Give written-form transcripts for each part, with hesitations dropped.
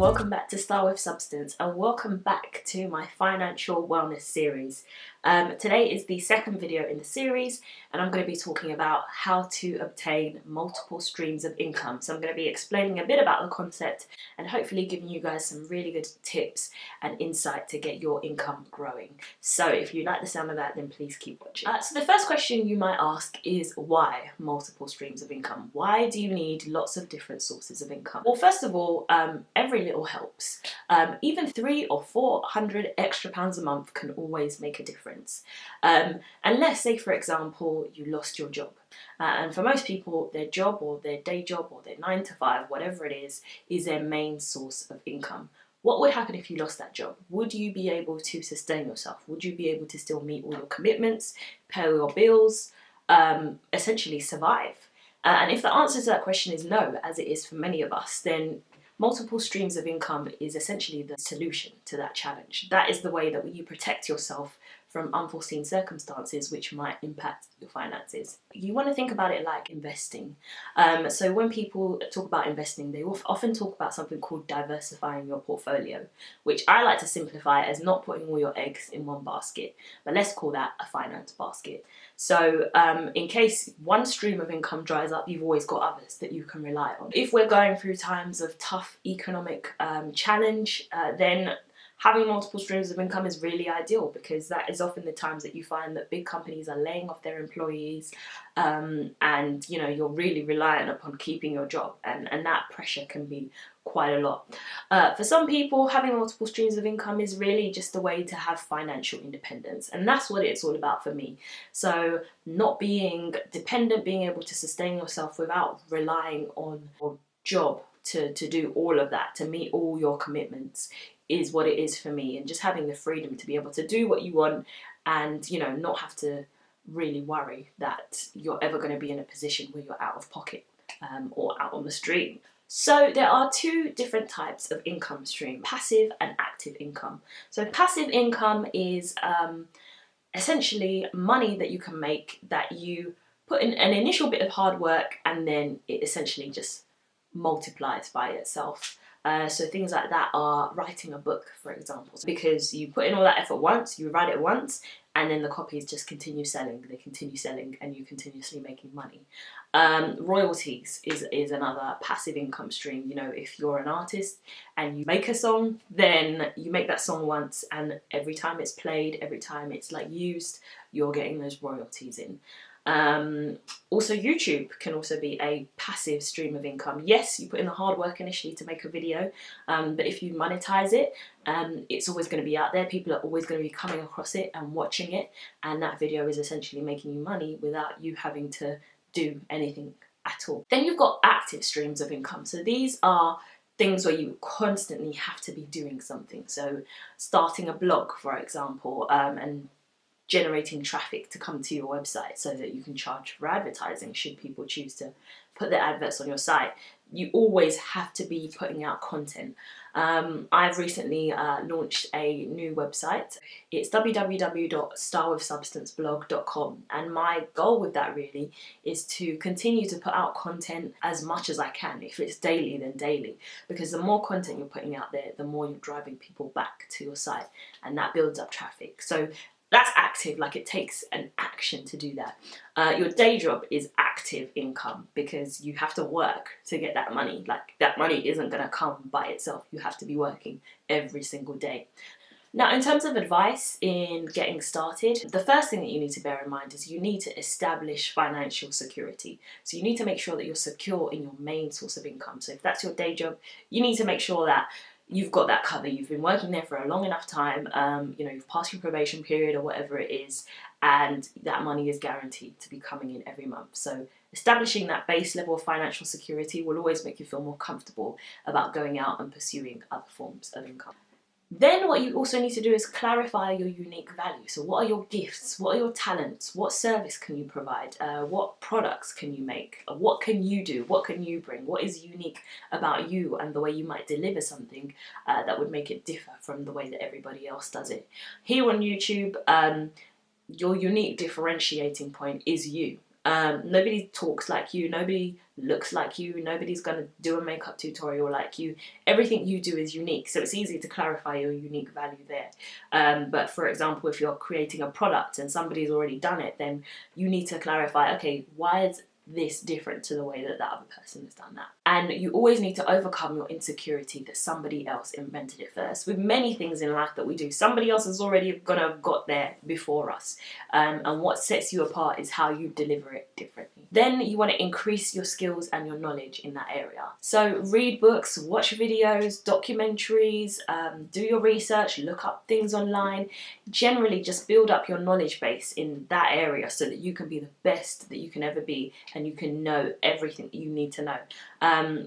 welcome back to Style with Substance, and welcome back to my financial wellness series. Today is the second video in the series, and I'm going to be talking about how to obtain multiple streams of income. So I'm going to be explaining a bit about the concept and hopefully giving you guys some really good tips and insight to get your income growing. So if you like the sound of that, then please keep watching. So the first question you might ask is, why multiple streams of income? Why do you need lots of different sources of income? Well, first of all, every little helps. Even £300 or £400 extra a month can always make a difference. And let's say, for example, you lost your job. And for most people, their job or their day job or their 9 to 5, whatever it is their main source of income. What would happen if you lost that job? Would you be able to sustain yourself? Would you be able to still meet all your commitments, pay all your bills, essentially survive? And if the answer to that question is no, as it is for many of us, then multiple streams of income is essentially the solution to that challenge. That is the way that you protect yourself from unforeseen circumstances which might impact your finances. You want to think about it like investing. So when people talk about investing, they often talk about something called diversifying your portfolio, which I like to simplify as not putting all your eggs in one basket, but let's call that a finance basket. So in case one stream of income dries up, you've always got others that you can rely on. If we're going through times of tough economic challenge, then having multiple streams of income is really ideal, because that is often the times that you find that big companies are laying off their employees, and you're really reliant upon keeping your job, and that pressure can be quite a lot. For some people, having multiple streams of income is really just a way to have financial independence, and that's what it's all about for me. So not being dependent, being able to sustain yourself without relying on your job to do all of that, to meet all your commitments, is what it is for me. And just having the freedom to be able to do what you want and not have to really worry that you're ever going to be in a position where you're out of pocket or out on the street. So there are two different types of income stream: passive and active income. So passive income is essentially money that you can make, that you put in an initial bit of hard work and then it essentially just multiplies by itself. So things like that are writing a book, for example, because you put in all that effort once, you write it once, and then the copies just continue selling, they continue selling, and you continuously making money. Royalties is another passive income stream. If you're an artist and you make a song, then you make that song once, and every time it's played, every time it's used, you're getting those royalties in. Also, YouTube can also be a passive stream of income. Yes, you put in the hard work initially to make a video, but if you monetize it, it's always going to be out there. People are always going to be coming across it and watching it, and that video is essentially making you money without you having to do anything at all. Then you've got active streams of income. So these are things where you constantly have to be doing something. So starting a blog, for example, and generating traffic to come to your website so that you can charge for advertising should people choose to put their adverts on your site. You always have to be putting out content. I've recently launched a new website. It's www.stylewithsubstanceblog.com, and my goal with that really is to continue to put out content as much as I can. If it's daily, then daily, because the more content you're putting out there, the more you're driving people back to your site, and that builds up traffic. So that's active, it takes an action to do that. Your day job is active income, because you have to work to get that money. That money isn't going to come by itself. You have to be working every single day. Now, in terms of advice in getting started, the first thing that you need to bear in mind is you need to establish financial security. So you need to make sure that you're secure in your main source of income. So if that's your day job, you need to make sure that you've got that covered. You've been working there for a long enough time, you've passed your probation period or whatever it is, and that money is guaranteed to be coming in every month. So establishing that base level of financial security will always make you feel more comfortable about going out and pursuing other forms of income. Then what you also need to do is clarify your unique value. So what are your gifts? What are your talents? What service can you provide? What products can you make? What can you do? What can you bring? What is unique about you and the way you might deliver something that would make it differ from the way that everybody else does it? Here on YouTube, your unique differentiating point is you. Nobody talks like you, nobody looks like you, nobody's going to do a makeup tutorial like you. Everything you do is unique, so it's easy to clarify your unique value there. But for example, if you're creating a product and somebody's already done it, then you need to clarify, okay, why is this different to the way that that other person has done that? And you always need to overcome your insecurity that somebody else invented it first. With many things in life that we do, somebody else is already gonna have got there before us. And what sets you apart is how you deliver it differently. Then you want to increase your skills and your knowledge in that area. So read books, watch videos, documentaries, do your research, look up things online. Generally just build up your knowledge base in that area so that you can be the best that you can ever be, and you can know everything you need to know.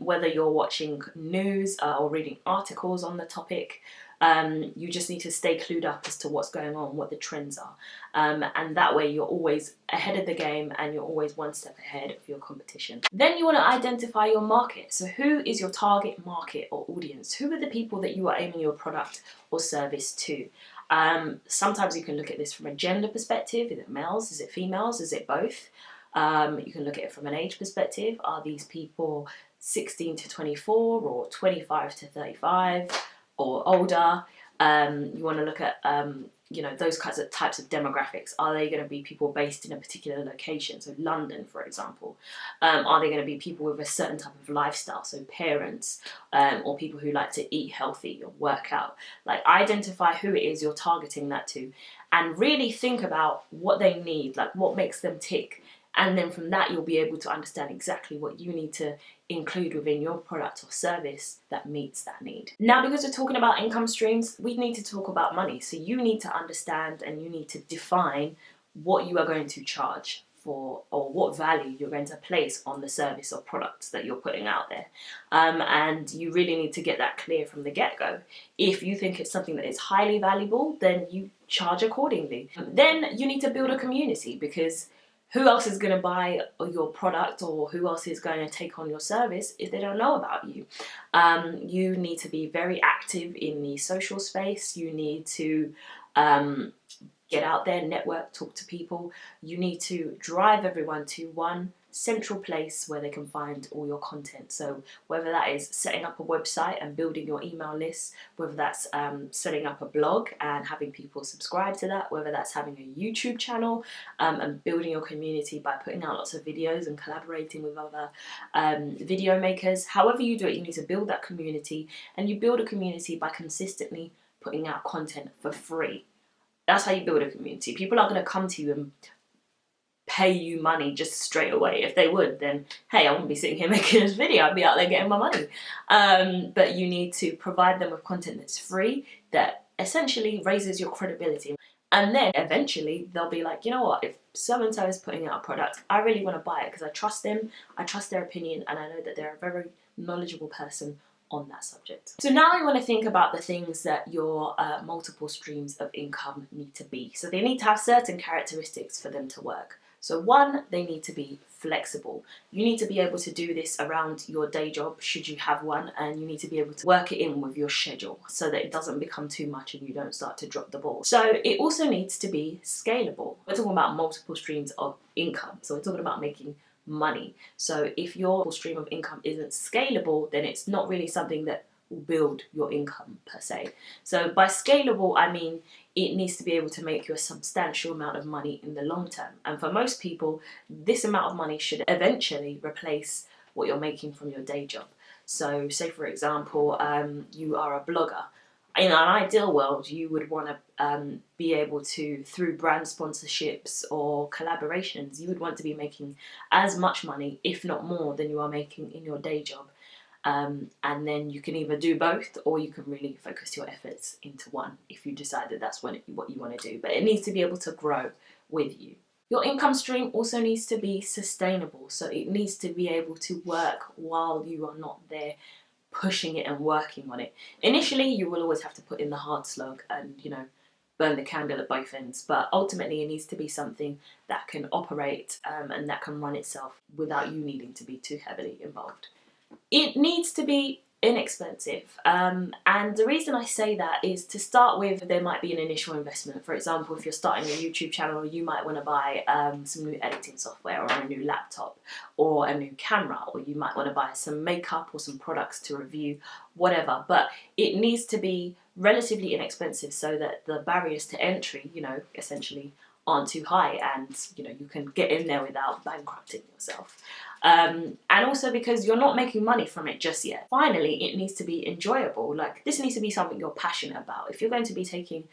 Whether you're watching news or reading articles on the topic, you just need to stay clued up as to what's going on, what the trends are. And that way you're always ahead of the game and you're always one step ahead of your competition. Then you want to identify your market. So who is your target market or audience? Who are the people that you are aiming your product or service to? Sometimes you can look at this from a gender perspective. Is it males? Is it females? Is it both? You can look at it from an age perspective. Are these people 16 to 24 or 25 to 35 or older? You want to look at those types of demographics. Are they going to be people based in a particular location, so London for example? Are they going to be people with a certain type of lifestyle, so parents, or people who like to eat healthy or work out? Like, identify who it is you're targeting that to, and really think about what they need, like what makes them tick. And then from that, you'll be able to understand exactly what you need to include within your product or service that meets that need. Now, because we're talking about income streams, we need to talk about money. So you need to understand and you need to define what you are going to charge for, or what value you're going to place on the service or products that you're putting out there. And you really need to get that clear from the get-go. If you think it's something that is highly valuable, then you charge accordingly. Then you need to build a community, because who else is going to buy your product, or who else is going to take on your service if they don't know about you? You need to be very active in the social space. You need to get out there, network, talk to people. You need to drive everyone to one central place where they can find all your content. So whether that is setting up a website and building your email list, whether that's setting up a blog and having people subscribe to that, whether that's having a YouTube channel and building your community by putting out lots of videos and collaborating with other video makers. However you do it, you need to build that community, and you build a community by consistently putting out content for free. That's how you build a community. People are going to come to you and pay you money just straight away. If they would, then hey, I wouldn't be sitting here making this video, I'd be out there getting my money. But you need to provide them with content that's free, that essentially raises your credibility. And then eventually they'll be like, you know what, if so-and-so is putting out a product, I really want to buy it because I trust them, I trust their opinion, and I know that they're a very knowledgeable person on that subject. So now you want to think about the things that your multiple streams of income need to be. So they need to have certain characteristics for them to work. So one, they need to be flexible. You need to be able to do this around your day job, should you have one, and you need to be able to work it in with your schedule so that it doesn't become too much and you don't start to drop the ball. So it also needs to be scalable. We're talking about multiple streams of income. So we're talking about making money. So if your stream of income isn't scalable, then it's not really something that will build your income per se. So by scalable, I mean it needs to be able to make you a substantial amount of money in the long term. And for most people, this amount of money should eventually replace what you're making from your day job. So say for example, you are a blogger. In an ideal world, you would want to be able to, through brand sponsorships or collaborations, you would want to be making as much money, if not more, than you are making in your day job. And then you can either do both, or you can really focus your efforts into one if you decide that that's what you want to do. But it needs to be able to grow with you. Your income stream also needs to be sustainable. So it needs to be able to work while you are not there pushing it and working on it. Initially, you will always have to put in the hard slog and, burn the candle at both ends. But ultimately, it needs to be something that can operate and that can run itself without you needing to be too heavily involved. It needs to be inexpensive. And the reason I say that is, to start with, there might be an initial investment. For example, if you're starting a YouTube channel, you might want to buy some new editing software, or a new laptop, or a new camera, or you might want to buy some makeup or some products to review, whatever. But it needs to be relatively inexpensive so that the barriers to entry, you know, essentially aren't too high, and you know, you can get in there without bankrupting yourself. And also because you're not making money from it just yet. Finally, it needs to be enjoyable. Like, this needs to be something you're passionate about. If you're going to be taking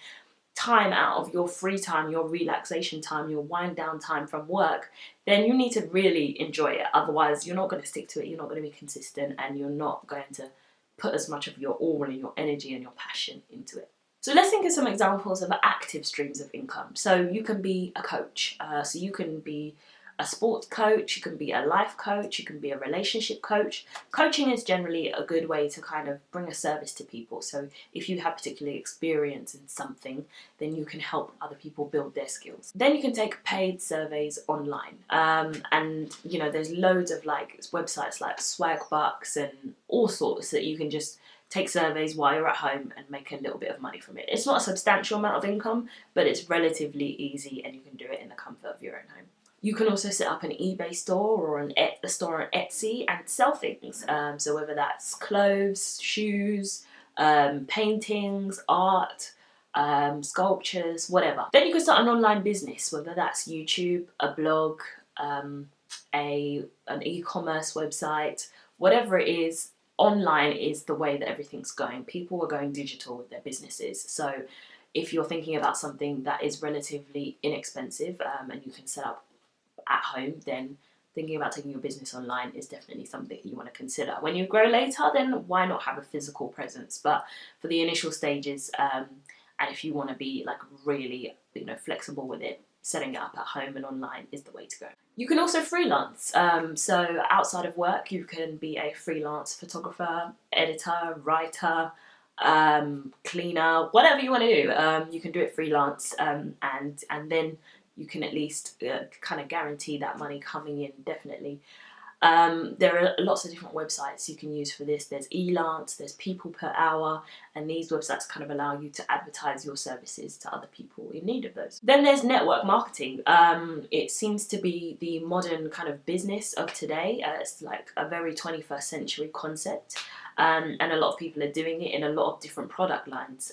time out of your free time, your relaxation time, your wind down time from work, then you need to really enjoy it. Otherwise, you're not going to stick to it, you're not going to be consistent, and you're not going to put as much of your all and your energy and your passion into it. So let's think of some examples of active streams of income. So you can be a coach. So you can be a sports coach, you can be a life coach, you can be a relationship coach. Coaching is generally a good way to kind of bring a service to people. So if you have particular experience in something, then you can help other people build their skills. Then you can take paid surveys online. And you know, there's loads of like websites like Swagbucks and all sorts that you can just take surveys while you're at home and make a little bit of money from it. It's not a substantial amount of income, but it's relatively easy, and you can do it in the comfort of your own home. You can also set up an eBay store or a store on Etsy and sell things. So whether that's clothes, shoes, paintings, art, sculptures, whatever. Then you can start an online business, whether that's YouTube, a blog, an e-commerce website, whatever it is. Online is the way that everything's going. People are going digital with their businesses. So if you're thinking about something that is relatively inexpensive and you can set up at home, then thinking about taking your business online is definitely something you want to consider. When you grow later, then why not have a physical presence? But for the initial stages, and if you want to be like really, you know, flexible with it, setting it up at home and online is the way to go. You can also freelance. So outside of work, you can be a freelance photographer, editor, writer, cleaner, whatever you want to do. You can do it freelance, and then you can at least kind of guarantee that money coming in, definitely. There are lots of different websites you can use for this. There's Elance, there's People Per Hour, and these websites kind of allow you to advertise your services to other people in need of those. Then there's network marketing. It seems to be the modern kind of business of today. It's like a very 21st century concept. And a lot of people are doing it in a lot of different product lines.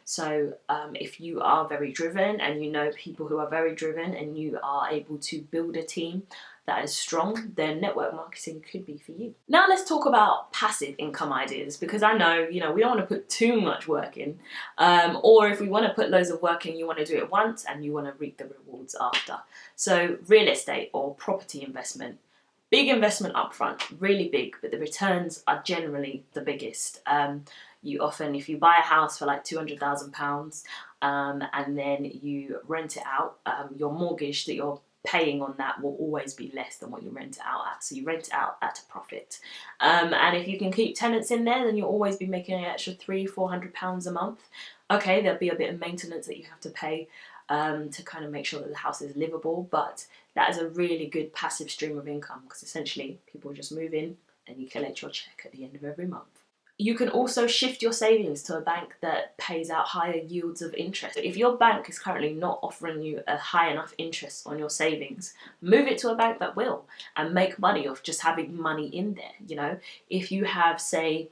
So if you are very driven, and you know people who are very driven, and you are able to build a team that is strong, then network marketing could be for you. Now let's talk about passive income ideas, because I know, you know, we don't want to put too much work in, or if we want to put loads of work in, you want to do it once and you want to reap the rewards after. So real estate or property investment. Big investment upfront, really big, but the returns are generally the biggest. You often, if you buy a house for like £200,000 and then you rent it out, your mortgage that you're paying on that will always be less than what you rent it out at. So you rent it out at a profit. And if you can keep tenants in there, then you'll always be making an extra £300-400 a month. Okay, there'll be a bit of maintenance that you have to pay to kind of make sure that the house is livable, but that is a really good passive stream of income, because essentially people just move in and you collect your check at the end of every month. You can also shift your savings to a bank that pays out higher yields of interest. If your bank is currently not offering you a high enough interest on your savings, move it to a bank that will, and make money off just having money in there. You know, if you have, say,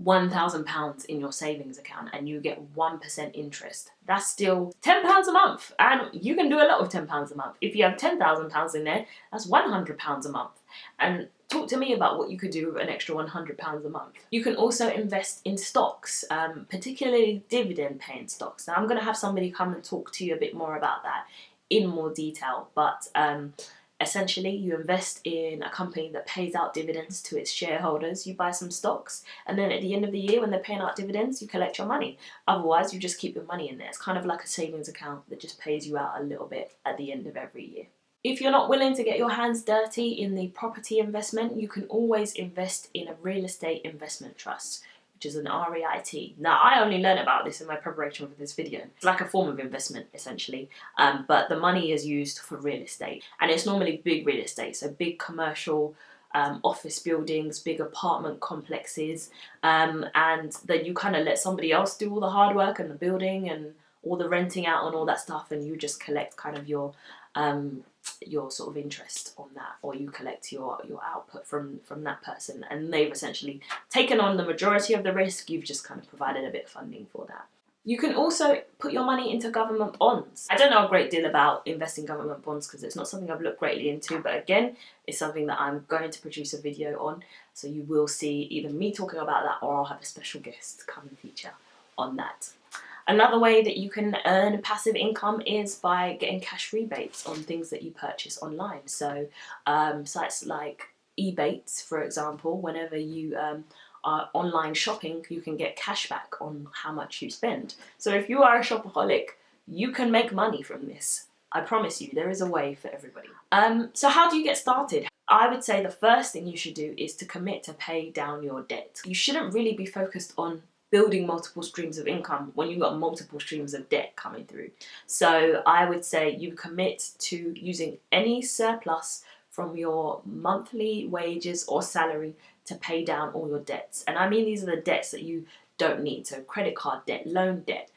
£1,000 in your savings account and you get 1% interest, that's still £10 a month, and you can do a lot with £10 a month. If you have £10,000 in there, that's £100 a month. And talk to me about what you could do with an extra £100 a month. You can also invest in stocks, particularly dividend paying stocks. Now I'm going to have somebody come and talk to you a bit more about that in more detail, but essentially, you invest in a company that pays out dividends to its shareholders. You buy some stocks, and then at the end of the year, when they're paying out dividends, you collect your money. Otherwise, you just keep your money in there. It's kind of like a savings account that just pays you out a little bit at the end of every year. If you're not willing to get your hands dirty in the property investment, you can always invest in a real estate investment trust, which is an REIT. Now, I only learned about this in my preparation for this video. It's like a form of investment, essentially, but the money is used for real estate, and it's normally big real estate, so big commercial office buildings, big apartment complexes, and then you kind of let somebody else do all the hard work and the building and all the renting out and all that stuff, and you just collect kind of your sort of interest on that, or you collect your output from that person, and they've essentially taken on the majority of the risk. You've just kind of provided a bit of funding for that. You can also put your money into government bonds. I don't know a great deal about investing in government bonds because it's not something I've looked greatly into, but again, it's something that I'm going to produce a video on, so you will see either me talking about that or I'll have a special guest come and feature on that. Another way that you can earn passive income is by getting cash rebates on things that you purchase online. So sites like Ebates, for example, whenever you are online shopping, you can get cash back on how much you spend. So if you are a shopaholic, you can make money from this. I promise you, there is a way for everybody. So how do you get started? I would say the first thing you should do is to commit to pay down your debt. You shouldn't really be focused on building multiple streams of income when you've got multiple streams of debt coming through. So I would say you commit to using any surplus from your monthly wages or salary to pay down all your debts. And I mean, these are the debts that you don't need. So credit card debt, loan debt,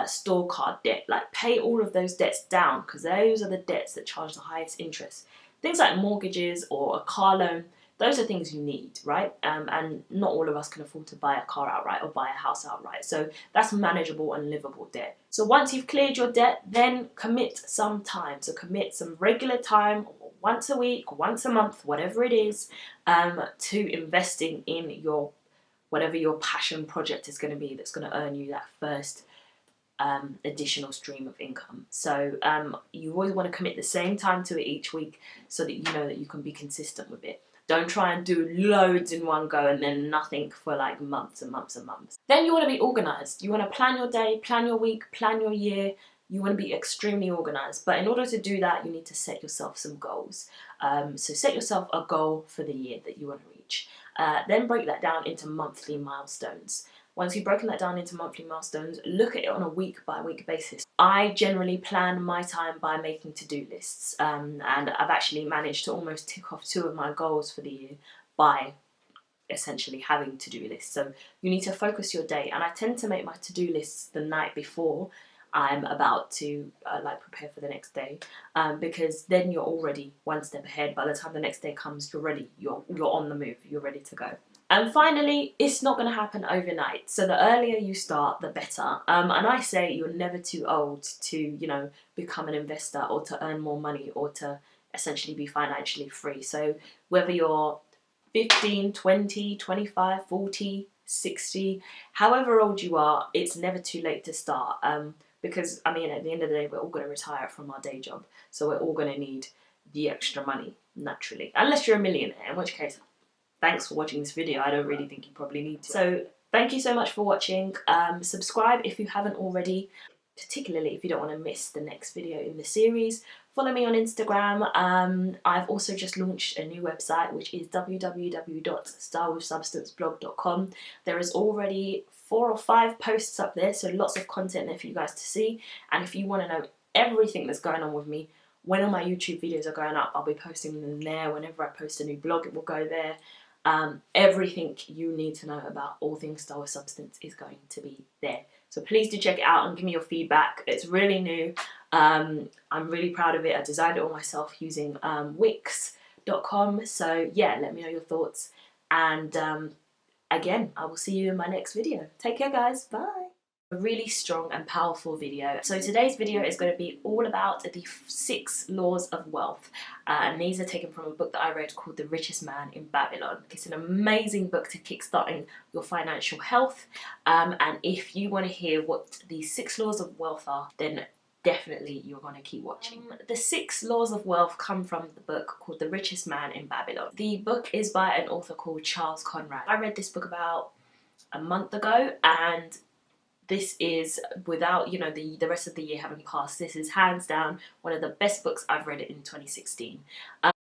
store card debt, like pay all of those debts down, because those are the debts that charge the highest interest. Things like mortgages or a car loan, those are things you need, right? And not all of us can afford to buy a car outright or buy a house outright. So that's manageable and livable debt. So once you've cleared your debt, then commit some time. So commit some regular time, once a week, once a month, whatever it is, to investing in your, whatever your passion project is going to be that's going to earn you that first additional stream of income. So you always want to commit the same time to it each week so that you know that you can be consistent with it. Don't try and do loads in one go and then nothing for like months and months and months. Then you want to be organised. You want to plan your day, plan your week, plan your year. You want to be extremely organised. But in order to do that, you need to set yourself some goals. So set yourself a goal for the year that you want to reach. Then break that down into monthly milestones. Once you've broken that down into monthly milestones, look at it on a week-by-week basis. I generally plan my time by making to-do lists, and I've actually managed to almost tick off 2 of my goals for the year by essentially having to-do lists. So you need to focus your day, and I tend to make my to-do lists the night before I'm about to prepare for the next day, because then you're already one step ahead. By the time the next day comes, you're ready, you're on the move, you're ready to go. And finally, it's not going to happen overnight. So the earlier you start, the better. And I say you're never too old to, you know, become an investor or to earn more money or to essentially be financially free. So whether you're 15, 20, 25, 40, 60, however old you are, it's never too late to start. Because, I mean, at the end of the day, we're all going to retire from our day job. So we're all going to need the extra money, naturally. Unless you're a millionaire, in which case, thanks for watching this video. I don't really think you probably need to. So thank you so much for watching. Subscribe if you haven't already, particularly if you don't want to miss the next video in the series. Follow me on Instagram. I've also just launched a new website, which is www.stylewithsubstanceblog.com. There is already 4 or 5 posts up there, so lots of content there for you guys to see. And if you want to know everything that's going on with me, when all my YouTube videos are going up, I'll be posting them there. Whenever I post a new blog, it will go there. Everything you need to know about all things Style with Substance is going to be there. So please do check it out and give me your feedback. It's really new. I'm really proud of it. I designed it all myself using Wix.com. So yeah, let me know your thoughts. And again, I will see you in my next video. Take care, guys. Bye. A really strong and powerful video. So today's video is going to be all about the 6 laws of wealth, and these are taken from a book that I read called The Richest Man in Babylon. It's an amazing book to kickstarting your financial health, and if you want to hear what these 6 laws of wealth are, then definitely you're going to keep watching. The 6 laws of wealth come from the book called The Richest Man in Babylon. The book is by an author called Charles Conrad. I read this book about a month ago, and this is, without, you know, the rest of the year having passed, this is hands down one of the best books I've read in 2016.